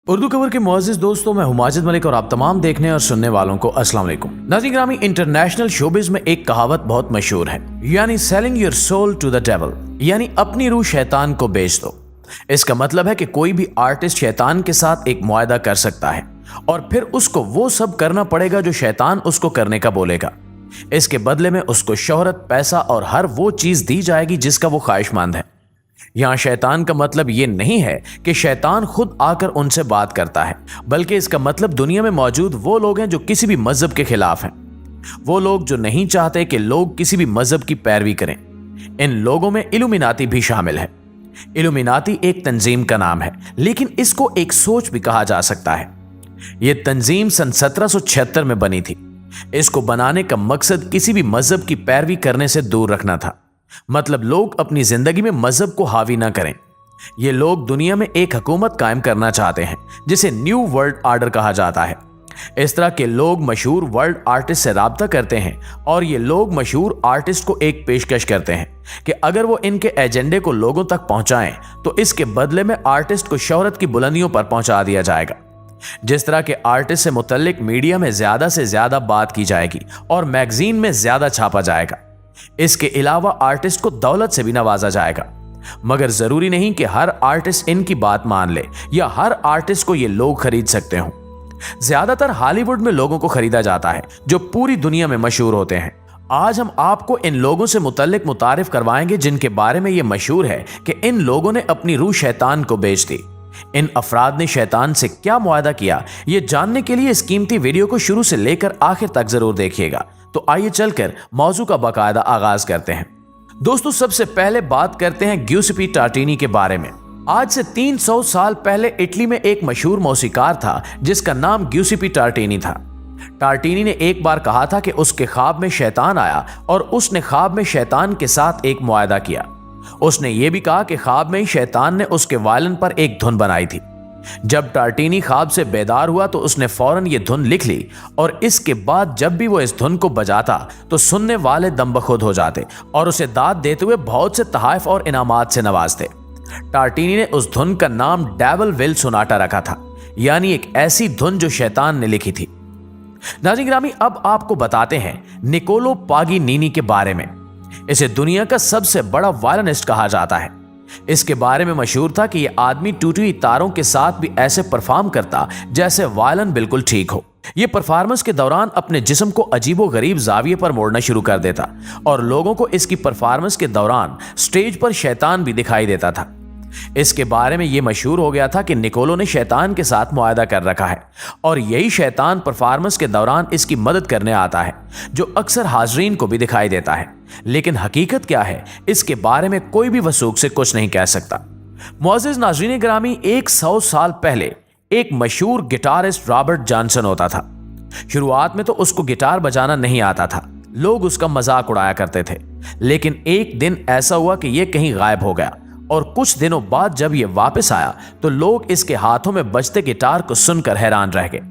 Urdu cover के मुअज़्ज़िज़ दोस्तों, मैं हूं माजिद मलिक और आप तमाम देखने और सुनने वालों को अस्सलाम वालेकुम। नाज़रीन ग्रामी, इंटरनेशनल शोबिज़ में एक कहावत बहुत मशहूर है, यानी selling your soul to the devil, यानी अपनी रूह शैतान को बेच दो। इसका मतलब है कि कोई भी आर्टिस्ट शैतान के साथ एक मुआहदा कर सकता है और फिर उसको वो सब करना पड़ेगा जो शैतान उसको करने का बोलेगा। इसके बदले में उसको शोहरत, पैसा और हर वो चीज दी जाएगी जिसका वो ख्वाहिशमंद है। यहां शैतान का मतलब ये नहीं है कि शैतान खुद आकर उनसे बात करता है, बल्कि इसका मतलब दुनिया में मौजूद वो लोग हैं जो किसी भी मजहब के खिलाफ हैं, वो लोग जो नहीं चाहते कि लोग किसी भी मजहब की पैरवी करें। इन लोगों में इल्यूमिनाती भी शामिल है। इल्यूमिनाती एक तंजीम का नाम है, लेकिन इसको एक सोच भी कहा जा सकता है। यह तंजीम सन 1776 में बनी थी। इसको बनाने का मकसद किसी भी मजहब की पैरवी करने से दूर रखना था, मतलब लोग अपनी जिंदगी में मजहब को हावी ना करें। ये लोग दुनिया में एक हुकूमत कायम करना चाहते हैं जिसे न्यू वर्ल्ड आर्डर कहा जाता है। इस तरह के लोग मशहूर वर्ल्ड आर्टिस्ट से राब्ता करते हैं और ये लोग मशहूर आर्टिस्ट को एक पेशकश करते हैं कि अगर वो इनके एजेंडे को लोगों तक पहुंचाएं तो इसके बदले में आर्टिस्ट को शोहरत की बुलंदियों पर पहुंचा दिया जाएगा। जिस तरह के आर्टिस्ट से मुतल्लिक मीडिया में ज्यादा से ज्यादा बात की जाएगी और मैगजीन में ज्यादा छापा जाएगा। इसके अलावा आर्टिस्ट को दौलत से भी नवाजा जाएगा। मगर जरूरी नहीं कि हर आर्टिस्ट इनकी बात मान ले या हर आर्टिस्ट को ये लोग खरीद सकते हों। ज्यादातर हॉलीवुड में लोगों को खरीदा जाता है जो पूरी दुनिया में मशहूर होते हैं। आज हम आपको इन लोगों से मुतल्लिक मुतारिफ करवाएंगे जिनके बारे में ये मशहूर है कि इन लोगों ने अपनी रूह शैतान को बेच दी। इन अफराद ने शैतान से क्या मुआहदा किया, ये जानने के लिए इस कीमती वीडियो को शुरू से लेकर आखिर तक जरूर देखिएगा। तो आइए चलकर मौजू का बाकायदा आगाज करते हैं। दोस्तों, सबसे पहले बात करते हैं ग्यूसेपी टार्टिनी के बारे में। आज से 300 साल पहले इटली में एक मशहूर मौसीकार था जिसका नाम ग्यूसेपी टार्टिनी था। टार्टिनी ने एक बार कहा था कि उसके ख्वाब में शैतान आया और उसने ख्वाब में शैतान के साथ एक मुआहदा किया। उसने ये भी कहा कि ख्वाब में ही शैतान ने उसके वायलिन पर एक धुन बनाई थी। जब टार्टिनी ख्वाब से बेदार हुआ तो उसने फौरन ये धुन लिख ली और इसके बाद जब भी वो इस धुन को बजाता तो सुनने वाले दमबखुद हो जाते और उसे दाद देते हुए बहुत से तहाइफ और इनामात से नवाजते। टार्टिनी ने उस धुन का नाम डेविल विल सोनाटा रखा था, यानी एक ऐसी धुन जो शैतान ने लिखी थी। नाज़रीन ग्रामी, अब आपको बताते हैं निकोलो पागिनीनी के बारे में। इसे दुनिया का सबसे बड़ा वायलिनिस्ट कहा जाता है। इसके बारे में मशहूर था कि यह आदमी टूटी हुई तारों के साथ भी ऐसे परफॉर्म करता जैसे वायलिन बिल्कुल ठीक हो। यह परफॉर्मेंस के दौरान अपने जिस्म को अजीबो गरीब जाविये पर मोड़ना शुरू कर देता और लोगों को इसकी परफॉर्मेंस के दौरान स्टेज पर शैतान भी दिखाई देता था। इसके बारे में यह मशहूर हो गया था कि निकोलो ने शैतान के साथ मुआहदा कर रखा है और यही शैतान परफॉर्मेंस के दौरान इसकी मदद करने आता है, जो अक्सर हाजरीन को भी दिखाई देता है। लेकिन हकीकत क्या है, इसके बारे में कोई भी वसूख से कुछ नहीं कह सकता। मुअज़्ज़िज़ नाज़रीन ग्रामी, 100 साल पहले एक मशहूर गिटारिस्ट रॉबर्ट जॉनसन होता था। शुरुआत में तो उसको गिटार बजाना नहीं आता था, लोग उसका मजाक उड़ाया करते थे। लेकिन एक दिन ऐसा हुआ कि यह कहीं गायब हो गया और कुछ दिनों बाद जब यह वापस आया तो लोग इसके हाथों में बजते गिटार को सुनकर हैरान रह गए,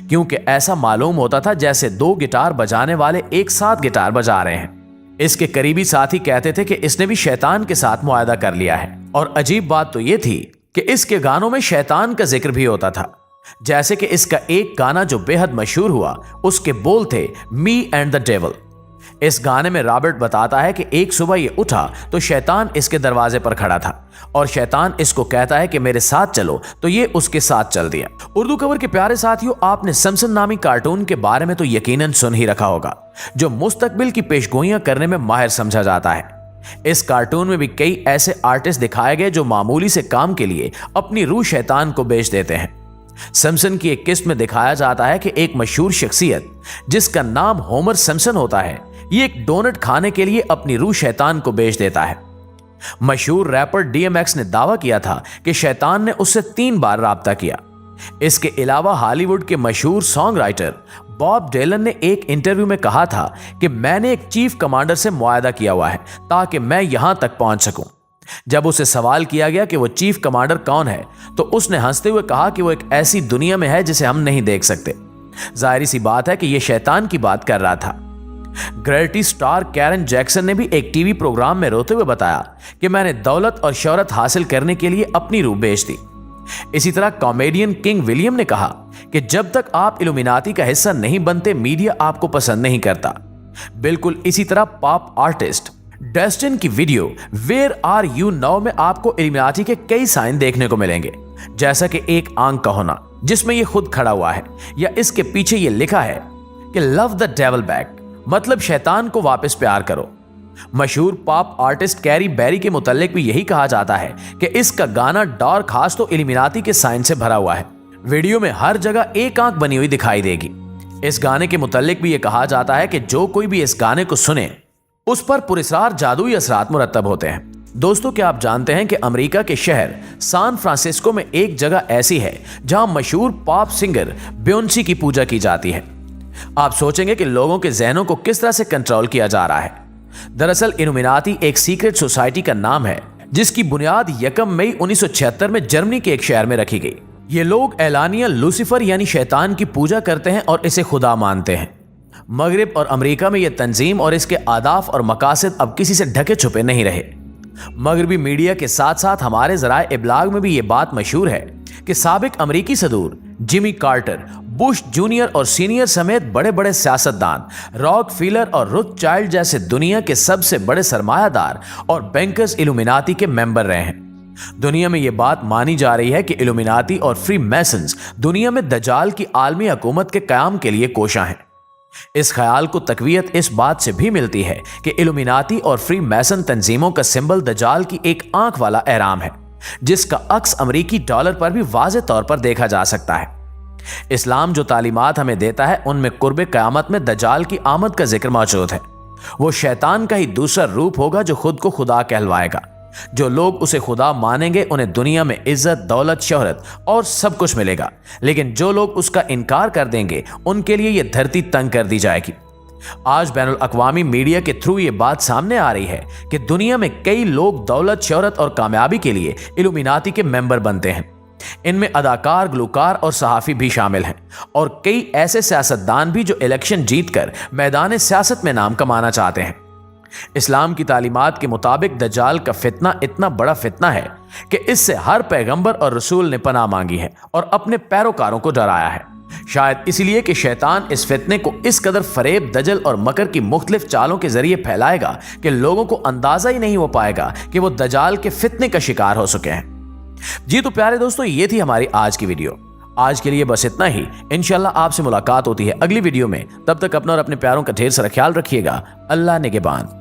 क्योंकि ऐसा मालूम होता था जैसे दो गिटार बजाने वाले एक साथ गिटार बजा रहे हैं। इसके करीबी साथी कहते थे कि इसने भी शैतान के साथ मुआहदा कर लिया है। और अजीब बात तो यह थी कि इसके गानों में शैतान का जिक्र भी होता था। जैसे कि इसका एक गाना जो बेहद मशहूर हुआ, उसके बोल थे मी एंड द डेविल। इस गाने में रॉबर्ट बताता है कि एक सुबह ये उठा तो शैतान इसके दरवाजे पर खड़ा था और शैतान इसको कहता है कि मेरे साथ चलो, तो ये उसके साथ चल दिया। उर्दू कवर के प्यारे साथियों, आपने सिम्पसन नामी कार्टून के बारे में तो यकीनन सुन ही रखा होगा, जो मुस्तकबिल की पेशगोइयां करने में माहिर समझा जाता है। इस कार्टून में भी कई ऐसे आर्टिस्ट दिखाए गए जो मामूली से काम के लिए अपनी रूह शैतान को बेच देते हैं। सिम्पसन की एक किस्त में दिखाया जाता है कि एक मशहूर शख्सियत जिसका नाम होमर सिम्पसन होता है, ये एक डोनट खाने के लिए अपनी रूह शैतान को बेच देता है। मशहूर रैपर DMX ने दावा किया था कि शैतान ने उससे 3 बार राब्ता किया। इसके अलावा हॉलीवुड के मशहूर सॉन्ग राइटर बॉब डिलन ने एक इंटरव्यू में कहा था कि मैंने एक चीफ कमांडर से मुआहदा किया हुआ है ताकि मैं यहां तक पहुंच सकूं। जब उसे सवाल किया गया कि वो चीफ कमांडर कौन है तो उसने हंसते हुए कहा कि वो एक ऐसी दुनिया में है जिसे हम नहीं देख सकते। जाहिर सी बात है कि यह शैतान की बात कर रहा था। ग्रेटी स्टार कैरन जैक्सन ने भी एक टीवी प्रोग्राम में रोते हुए बताया कि मैंने दौलत और शोहरत हासिल करने के लिए अपनी रूह बेच दी। इसी तरह कॉमेडियन किंग विलियम ने कहा कि जब तक आप इल्यूमिनाती का हिस्सा नहीं बनते मीडिया आपको पसंद नहीं करता। बिल्कुल इसी तरह पॉप आर्टिस्ट डस्टिन की video where are you now में आपको इल्यूमिनाती के कई साइन देखने को मिलेंगे, जैसा कि एक आंख का होना जिसमें ये खुद खड़ा हुआ है, या इसके पीछे ये लिखा है कि लव द डेविल बैक, मतलब शैतान को वापस प्यार करो। मशहूर पॉप आर्टिस्ट कैरी बेरी के मुतालिक भी यही कहा जाता है कि इसका गाना डार्क खास तो इल्यूमिनाती के साइन से भरा हुआ है। वीडियो में हर जगह एक आंख बनी हुई दिखाई देगी। इस गाने के मुतालिक भी यह कहा जाता है कि जो कोई भी इस गाने को सुने उस पर पुरस्कार जादुई असरात मुरतब होते हैं। दोस्तों, क्या आप जानते हैं कि अमेरिका के शहर सैन फ्रांसिस्को में एक जगह ऐसी है जहां मशहूर पॉप सिंगर बियोंसी की पूजा की जाती है। आप सोचेंगे कि लोगों के जहनों को किस तरह से कंट्रोल किया जा रहा है। दरअसल इल्यूमिनाती एक सीक्रेट सोसाइटी का नाम है जिसकी बुनियाद 1 मई 1976 में जर्मनी के एक शहर में रखी गई। ये लोग एलानिया लूसीफर यानी शैतान की पूजा करते हैं और इसे खुदा मानते हैं। मगरिब और अमेरिका में यह तंजीम और इसके आदाफ और मकासद अब किसी से ढके छुपे नहीं रहे। मगरबी मीडिया के साथ साथ हमारे ज़राए इब्लाग में भी ये बात मशहूर है कि साबिक अमेरिकी सदूर जिमी कार्टर, बुश जूनियर और सीनियर समेत बड़े बड़े सियासतदान, रॉकफेलर और रोथस्चाइल्ड जैसे दुनिया के सबसे बड़े सरमायादार और बैंकर्स इल्यूमिनाती के मेंबर रहे हैं। दुनिया में यह बात मानी जा रही है कि इल्यूमिनाती और फ्री मैसन्स दुनिया में दजाल की आलमी हुकूमत के कयाम के लिए कोशां हैं। इस ख्याल को तकवीयत इस बात से भी मिलती है कि इल्यूमिनाती और फ्री मैसन तंजीमों का सिंबल दजाल की एक आंख वाला एहराम है, जिसका अक्स अमेरिकी डॉलर पर भी वाज़ेह तौर पर देखा जा सकता है। इस्लाम जो तालीमात हमें देता है उनमें कुर्बे क़यामत में दजाल की आमद का जिक्र मौजूद है। वो शैतान का ही दूसरा रूप होगा जो खुद को खुदा कहलवाएगा। जो लोग उसे खुदा मानेंगे उन्हें दुनिया में इज्जत, दौलत, शोहरत और सब कुछ मिलेगा, लेकिन जो लोग उसका इनकार कर देंगे उनके लिए यह धरती तंग कर दी जाएगी। आज बैनुल अक़वामी मीडिया के थ्रू ये बात सामने आ रही है कि दुनिया में कई लोग दौलत, शोहरत और कामयाबी के लिए इल्यूमिनाती के मेंबर बनते हैं। इनमें अदाकार, गुलकार और सहाफ़ी भी शामिल हैं और कई ऐसे सियासतदान भी जो इलेक्शन जीतकर मैदान सियासत में नाम कमाना चाहते हैं। इस्लाम की तालीमात के मुताबिक दज्जाल का फितना इतना बड़ा फितना है कि इससे हर पैगंबर और रसूल ने पनाह मांगी है और अपने पैरोकारों को डराया है। शायद इसलिए कि शैतान इस फितने को इस कदर फरेब, दजल और मकर की मुख्तलिफ चालों के जरिए फैलाएगा कि लोगों को अंदाजा ही नहीं हो पाएगा कि वो दज्जाल के फितने का शिकार हो चुके हैं। जी तो प्यारे दोस्तों, ये थी हमारी आज की वीडियो। आज के लिए बस इतना ही। इंशाल्लाह आपसे मुलाकात होती है अगली वीडियो में। तब तक अपना और अपने प्यारों का ढेर सारा ख्याल रखिएगा। अल्लाह निगहबान।